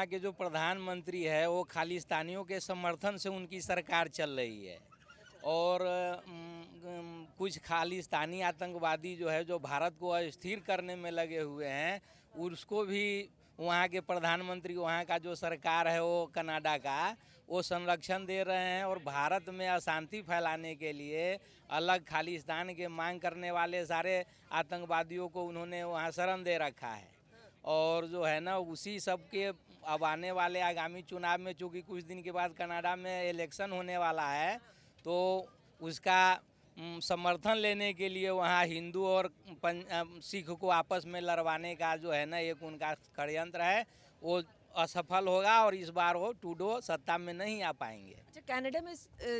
वहाँ के जो प्रधानमंत्री है वो खालिस्तानियों के समर्थन से उनकी सरकार चल रही है। और कुछ खालिस्तानी आतंकवादी जो है, जो भारत को अस्थिर करने में लगे हुए हैं, उसको भी वहाँ के प्रधानमंत्री, वहाँ का जो सरकार है वो कनाडा का, वो संरक्षण दे रहे हैं। और भारत में अशांति फैलाने के लिए अलग खालिस्तान के मांग करने वाले सारे आतंकवादियों को उन्होंने वहाँ शरण दे रखा है। और जो है ना, उसी सब के अब आने वाले आगामी चुनाव में, चूँकि कुछ दिन के बाद कनाडा में इलेक्शन होने वाला है, तो उसका समर्थन लेने के लिए वहाँ हिंदू और सिख को आपस में लड़वाने का जो है ना एक उनका षड्यंत्र है, वो असफल होगा और इस बार वो ट्रूडो सत्ता में नहीं आ पाएंगे। अच्छा, कनाडा में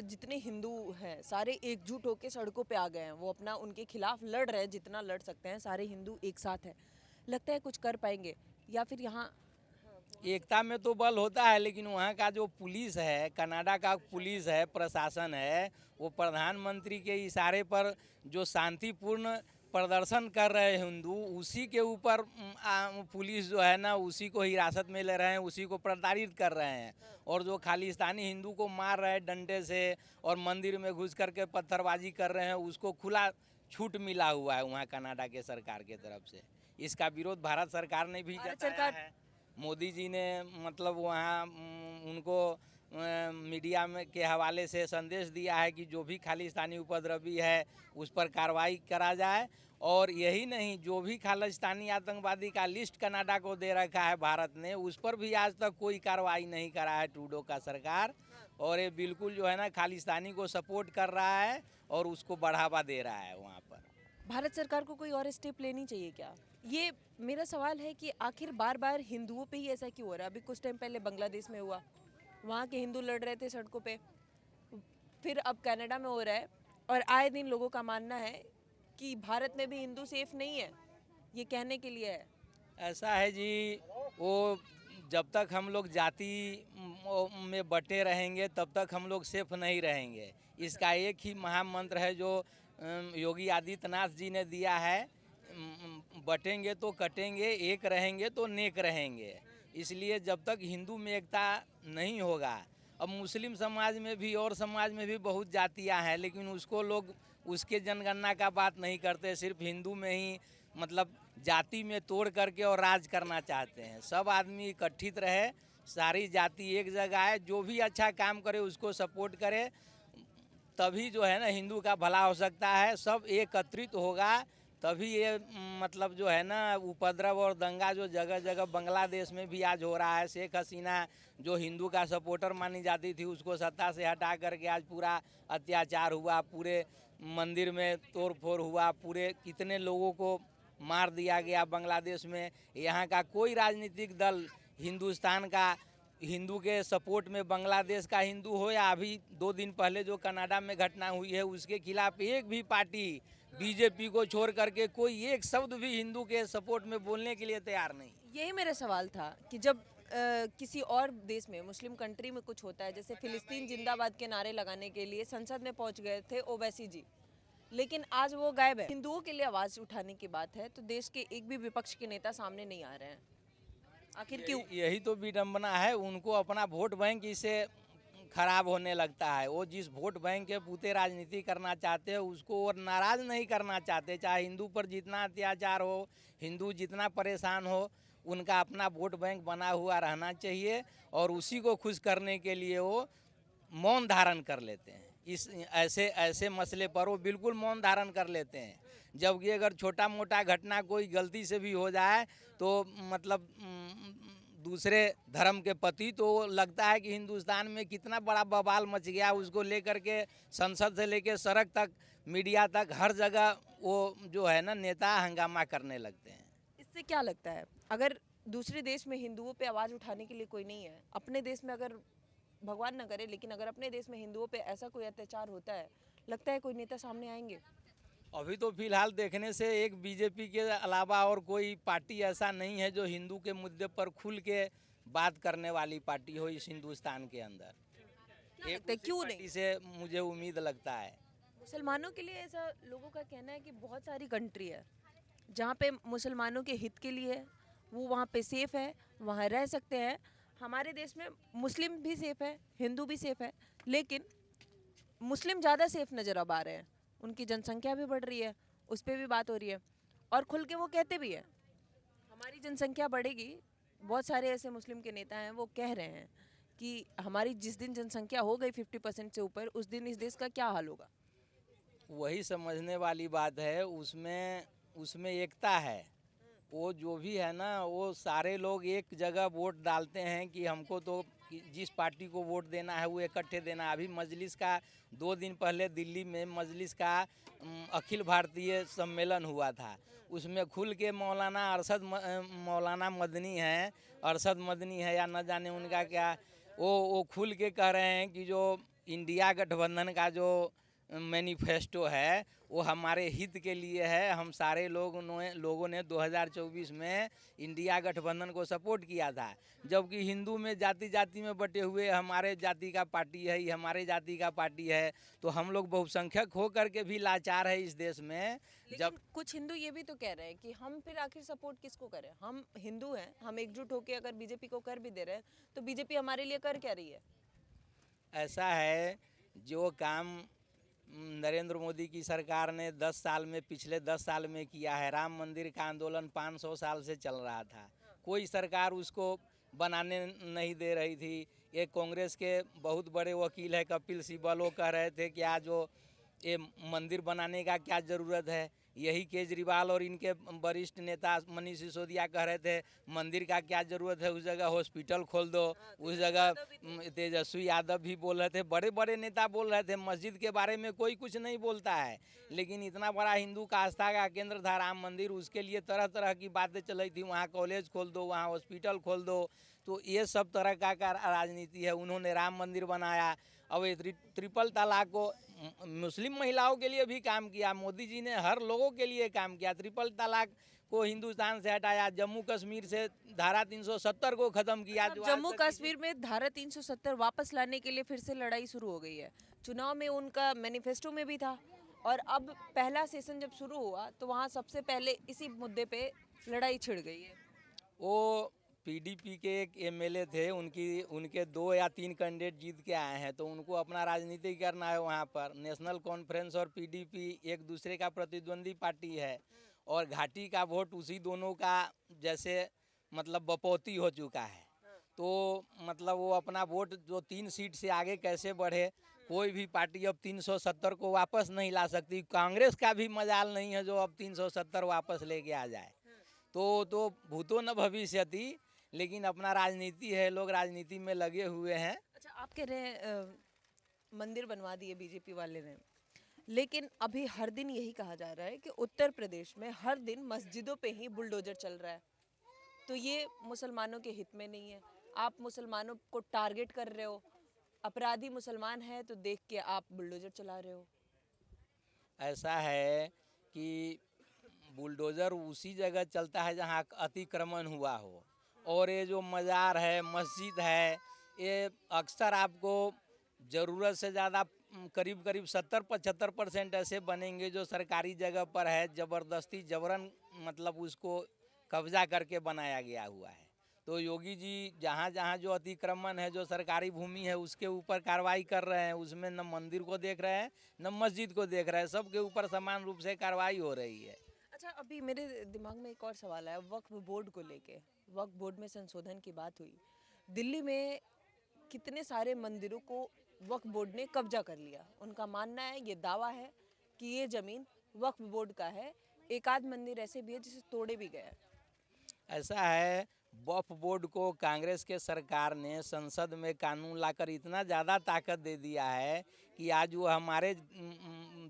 जितने हिंदू हैं सारे एकजुट होकर सड़कों पे आ गए हैं, वो अपना उनके खिलाफ लड़ रहे हैं, जितना लड़ सकते हैं सारे हिंदू एक साथ हैं। लगता है कुछ कर पाएंगे या फिर यहाँ एकता में तो बल होता है, लेकिन वहाँ का जो पुलिस है, कनाडा का पुलिस है, प्रशासन है, वो प्रधानमंत्री के इशारे पर जो शांतिपूर्ण प्रदर्शन कर रहे हैं हिंदू, उसी के ऊपर पुलिस जो है ना उसी को हिरासत में ले रहे हैं, उसी को प्रताड़ित कर रहे हैं। और जो खालिस्तानी हिंदू को मार रहे हैं डंडे से और मंदिर में घुस करके पत्थरबाजी कर रहे हैं, उसको खुला छूट मिला हुआ है वहाँ कनाडा के सरकार के तरफ से। इसका विरोध भारत सरकार ने भी भारत जताया सरकार है। मोदी जी ने मतलब वहाँ उनको मीडिया में के हवाले से संदेश दिया है कि जो भी खालिस्तानी उपद्रवी है उस पर कार्रवाई करा जाए। और यही नहीं, जो भी खालिस्तानी आतंकवादी का लिस्ट कनाडा को दे रखा है भारत ने, उस पर भी आज तक कोई कार्रवाई नहीं करा है ट्रूडो का सरकार। और ये बिल्कुल जो है ना खालिस्तानी को सपोर्ट कर रहा है और उसको बढ़ावा दे रहा है वहाँ पर। भारत सरकार को कोई और स्टेप लेनी चाहिए क्या? ये मेरा सवाल है कि आखिर बार बार हिंदुओं पे ही ऐसा क्यों हो रहा है? अभी कुछ टाइम पहले बांग्लादेश में हुआ, वहाँ के हिंदू लड़ रहे थे सड़कों पे, फिर अब कनाडा में हो रहा है। और आए दिन लोगों का मानना है कि भारत में भी हिंदू सेफ नहीं है, ये कहने के लिए है। ऐसा है जी, वो जब तक हम लोग जाति में बटे रहेंगे तब तक हम लोग सेफ नहीं रहेंगे। इसका एक ही महामंत्र है जो योगी आदित्यनाथ जी ने दिया है, बटेंगे तो कटेंगे, एक रहेंगे तो नेक रहेंगे। इसलिए जब तक हिंदू में एकता नहीं होगा, अब मुस्लिम समाज में भी और समाज में भी बहुत जातियां हैं, लेकिन उसको लोग उसके जनगणना का बात नहीं करते, सिर्फ हिंदू में ही मतलब जाति में तोड़ करके और राज करना चाहते हैं। सब आदमी इकट्ठित रहे, सारी जाति एक जगह है, जो भी अच्छा काम करे उसको सपोर्ट करे, तभी जो है ना हिंदू का भला हो सकता है। सब एकत्रित होगा तभी ये मतलब जो है ना उपद्रव और दंगा जो जगह जगह बांग्लादेश में भी आज हो रहा है। शेख हसीना जो हिंदू का सपोर्टर मानी जाती थी, उसको सत्ता से हटा करके आज पूरा अत्याचार हुआ, पूरे मंदिर में तोड़ फोड़ हुआ, पूरे कितने लोगों को मार दिया गया बांग्लादेश में। यहाँ का कोई राजनीतिक दल हिंदुस्तान का हिंदू के सपोर्ट में, बांग्लादेश का हिंदू हो या अभी 2 दिन पहले जो कनाडा में घटना हुई है उसके खिलाफ एक भी पार्टी बीजेपी को छोड़ करके कोई एक शब्द भी हिंदू के सपोर्ट में बोलने के लिए तैयार नहीं। यही मेरा सवाल था कि जब किसी और देश में, मुस्लिम कंट्री में कुछ होता है, जैसे फिलिस्तीन जिंदाबाद के नारे लगाने के लिए संसद में पहुंच गए थे ओवैसी जी, लेकिन आज वो गायब है। हिंदुओं के लिए आवाज उठाने की बात है तो देश के एक भी विपक्ष के नेता सामने नहीं आ रहे हैं, आखिर क्यों? यही तो विडंबना है। उनको अपना वोट बैंक इससे खराब होने लगता है। वो जिस वोट बैंक के पूते राजनीति करना चाहते हैं उसको वो नाराज नहीं करना चाहते। चाहे हिंदू पर जितना अत्याचार हो, हिंदू जितना परेशान हो, उनका अपना वोट बैंक बना हुआ रहना चाहिए और उसी को खुश करने के लिए वो मौन धारण कर लेते हैं। इस ऐसे ऐसे मसले पर वो बिल्कुल मौन धारण कर लेते हैं। जबकि अगर छोटा मोटा घटना कोई गलती से भी हो जाए तो मतलब दूसरे धर्म के प्रति तो लगता है कि हिंदुस्तान में कितना बड़ा बवाल मच गया, उसको लेकर के संसद से लेकर सड़क तक, मीडिया तक, हर जगह वो जो है ना नेता हंगामा करने लगते हैं। इससे क्या लगता है, अगर दूसरे देश में हिंदुओं पे आवाज उठाने के लिए कोई नहीं है, अपने देश में अगर भगवान न करे लेकिन अगर अपने देश में हिंदुओं पे ऐसा कोई अत्याचार होता है, लगता है कोई नेता सामने आएंगे? अभी तो फिलहाल देखने से एक बीजेपी के अलावा और कोई पार्टी ऐसा नहीं है जो हिंदू के मुद्दे पर खुल के बात करने वाली पार्टी हो इस हिंदुस्तान के अंदर। क्या एक लगता है उसी क्यों पार्टी नहीं? से मुझे उम्मीद लगता है। मुसलमानों के लिए ऐसा लोगों का कहना है कि बहुत सारी कंट्री है जहाँ पे मुसलमानों के हित के लिए है, वो वहाँ पे सेफ है, वहाँ रह सकते हैं। हमारे देश में मुस्लिम भी सेफ है, हिंदू भी सेफ है, लेकिन मुस्लिम ज़्यादा सेफ नज़र अब आ रहे हैं। उनकी जनसंख्या भी बढ़ रही है, उस पर भी बात हो रही है, और खुल के वो कहते भी हैं हमारी जनसंख्या बढ़ेगी। बहुत सारे ऐसे मुस्लिम के नेता हैं, वो कह रहे हैं कि हमारी जिस दिन जनसंख्या हो गई 50% से ऊपर, उस दिन इस देश का क्या हाल होगा। वही समझने वाली बात है, उसमें उसमें एकता है। वो जो भी है ना, वो सारे लोग एक जगह वोट डालते हैं कि हमको तो जिस पार्टी को वोट देना है वो इकट्ठे देना है। अभी मजलिस का 2 दिन पहले दिल्ली में मजलिस का अखिल भारतीय सम्मेलन हुआ था। उसमें खुल के मौलाना मदनी हैं, अरशद मदनी है या न जाने उनका क्या, वो खुल के कह रहे हैं कि जो इंडिया गठबंधन का जो मैनिफेस्टो है वो हमारे हित के लिए है। हम सारे लोगों ने 2024 में इंडिया गठबंधन को सपोर्ट किया था, जबकि हिंदू में जाति जाति में बटे हुए हमारे जाति का पार्टी है, ये हमारे जाति का पार्टी है। तो हम लोग बहुसंख्यक हो करके भी लाचार है इस देश में। लेकिन कुछ हिंदू ये भी तो कह रहे हैं कि हम फिर आखिर सपोर्ट किसको करें, हम हिंदू हैं, हम एकजुट होकर अगर बीजेपी को कर भी दे रहे हैं तो बीजेपी हमारे लिए कर क्या रही है। ऐसा है, जो काम नरेंद्र मोदी की सरकार ने 10 साल में, पिछले 10 साल में किया है, राम मंदिर का आंदोलन 500 साल से चल रहा था, कोई सरकार उसको बनाने नहीं दे रही थी। ये कांग्रेस के बहुत बड़े वकील है कपिल सिब्बल, वो कह रहे थे कि आज जो ये मंदिर बनाने का क्या ज़रूरत है। यही केजरीवाल और इनके वरिष्ठ नेता मनीष सिसोदिया कह रहे थे मंदिर का क्या ज़रूरत है, उस जगह हॉस्पिटल खोल दो। उस जगह तेजस्वी यादव भी बोल रहे थे, बड़े बड़े नेता बोल रहे थे। मस्जिद के बारे में कोई कुछ नहीं बोलता है, लेकिन इतना बड़ा हिंदू का आस्था का केंद्र था राम मंदिर, उसके लिए तरह तरह की बातें चल रही थी। वहाँ कॉलेज खोल दो, वहाँ हॉस्पिटल खोल दो। तो ये सब तरह का राजनीति है। उन्होंने राम मंदिर बनाया। अब ये ट्रिपल तलाक को मुस्लिम महिलाओं के लिए भी काम किया। मोदी जी ने हर लोगों के लिए काम किया। ट्रिपल तलाक को हिंदुस्तान से हटाया, जम्मू कश्मीर से धारा 370 को ख़त्म किया। जो जम्मू कश्मीर में धारा 370 वापस लाने के लिए फिर से लड़ाई शुरू हो गई है। चुनाव में उनका मैनिफेस्टो में भी था, और अब पहला सेशन जब शुरू हुआ तो वहाँ सबसे पहले इसी मुद्दे पे लड़ाई छिड़ गई है। वो पीडीपी के एक एमएलए थे, उनके 2 या 3 कैंडिडेट जीत के आए हैं, तो उनको अपना राजनीति करना है वहाँ पर। नेशनल कॉन्फ्रेंस और पीडीपी एक दूसरे का प्रतिद्वंदी पार्टी है, और घाटी का वोट उसी दोनों का जैसे मतलब बपौती हो चुका है। तो मतलब वो अपना वोट जो 3 सीट से आगे कैसे बढ़े। कोई भी पार्टी अब 370 को वापस नहीं ला सकती। कांग्रेस का भी मजाल नहीं है जो अब 370 वापस लेके आ जाए। तो भूतो न भविष्यति, लेकिन अपना राजनीति है, लोग राजनीति में लगे हुए हैं। अच्छा, आप कह रहे हैं मंदिर बनवा दिए बीजेपी वाले ने, लेकिन अभी हर दिन यही कहा जा रहा है कि उत्तर प्रदेश में हर दिन मस्जिदों पे ही बुलडोजर चल रहा है। तो ये मुसलमानों के हित में नहीं है। आप मुसलमानों को टारगेट कर रहे हो, अपराधी मुसलमान है तो देख के आप बुलडोजर चला रहे हो। ऐसा है कि बुलडोज़र उसी जगह चलता है जहाँ अतिक्रमण हुआ हो, और ये जो मज़ार है, मस्जिद है, ये अक्सर आपको ज़रूरत से ज़्यादा करीब करीब 70-75% ऐसे बनेंगे जो सरकारी जगह पर है, ज़बरदस्ती जबरन मतलब उसको कब्जा करके बनाया गया हुआ है। तो योगी जी जहाँ जहाँ जो अतिक्रमण है, जो सरकारी भूमि है, उसके ऊपर कार्रवाई कर रहे हैं। उसमें न मंदिर को देख रहे हैं, न मस्जिद को देख रहे हैं, सबके ऊपर समान रूप से कार्रवाई हो रही है। अच्छा, अभी मेरे दिमाग में एक और सवाल है वक्फ बोर्ड को लेके। वक्फ बोर्ड में संशोधन की बात हुई, दिल्ली में कितने सारे मंदिरों को वक्फ बोर्ड ने कब्जा कर लिया। उनका मानना है, ये दावा है कि ये ज़मीन वक्फ बोर्ड का है। एक आध मंदिर ऐसे भी है जिसे तोड़े भी गए। ऐसा है, वक्फ बोर्ड को कांग्रेस के सरकार ने संसद में कानून लाकर इतना ज़्यादा ताकत दे दिया है कि आज वो हमारे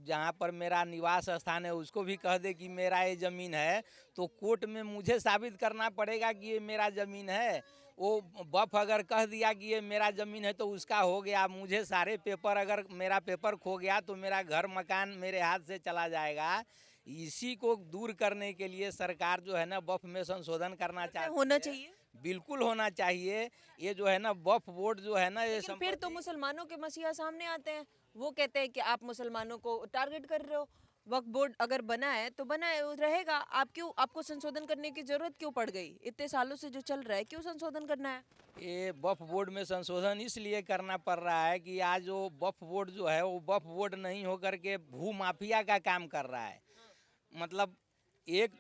जहाँ पर मेरा निवास स्थान है उसको भी कह दे कि मेरा ये ज़मीन है, तो कोर्ट में मुझे साबित करना पड़ेगा कि ये मेरा ज़मीन है। वो वक्फ अगर कह दिया कि ये मेरा ज़मीन है तो उसका हो गया। मुझे सारे पेपर, अगर मेरा पेपर खो गया तो मेरा घर मकान मेरे हाथ से चला जाएगा। इसी को दूर करने के लिए सरकार जो है ना वक्फ में संशोधन करना चाहती होना है। चाहिए। बिल्कुल होना चाहिए। ये जो है ना वक्फ बोर्ड जो है ना, ये लेकिन फिर तो मुसलमानों के मसीहा सामने आते हैं, वो कहते हैं कि आप मुसलमानों को टारगेट कर रहे हो। वक्फ बोर्ड अगर बना है तो बना है, वो रहेगा। आप क्यों, आपको संशोधन करने की जरूरत क्यों पड़ गई? इतने सालों से जो चल रहा है, क्यों संशोधन करना है? ये वक्फ बोर्ड में संशोधन इसलिए करना पड़ रहा है कि आज वो वक्फ बोर्ड जो है वो वक्फ बोर्ड नहीं होकर के भू माफिया का काम कर रहा है। मतलब एक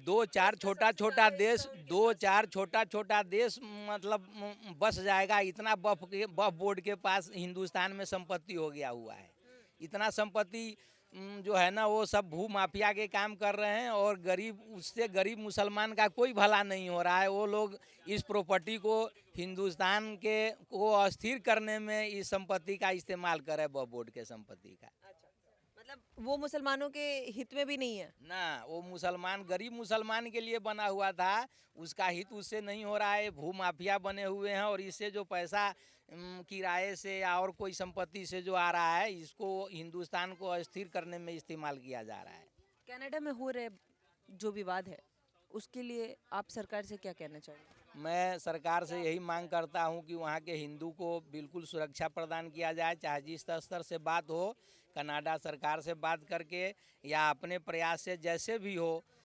दो चार छोटा छोटा देश, दो चार छोटा छोटा देश मतलब बस जाएगा, इतना वक्फ बोर्ड के पास हिंदुस्तान में संपत्ति हो गया हुआ है। इतना संपत्ति जो है ना वो सब भू माफिया के काम कर रहे हैं, और गरीब, उससे गरीब मुसलमान का कोई भला नहीं हो रहा है। वो लोग इस प्रॉपर्टी को हिंदुस्तान के को अस्थिर करने में इस संपत्ति का इस्तेमाल करे, वक्फ बोर्ड के संपत्ति का। मतलब वो मुसलमानों के हित में भी नहीं है। ना, वो मुसलमान, गरीब मुसलमान के लिए बना हुआ था, उसका हित उससे नहीं हो रहा है। भू माफिया बने हुए हैं, और इससे जो पैसा किराए से या और कोई संपत्ति से जो आ रहा है, इसको हिंदुस्तान को अस्थिर करने में इस्तेमाल किया जा रहा है। कनाडा में हो रहे जो विवाद है, उसके लिए आप सरकार से क्या कहना चाहेंगे? मैं सरकार से यही मांग करता हूं कि वहां के हिंदू को बिल्कुल सुरक्षा प्रदान किया जाए, चाहे जिस स्तर से बात हो, कनाडा सरकार से बात करके या अपने प्रयास से जैसे भी हो,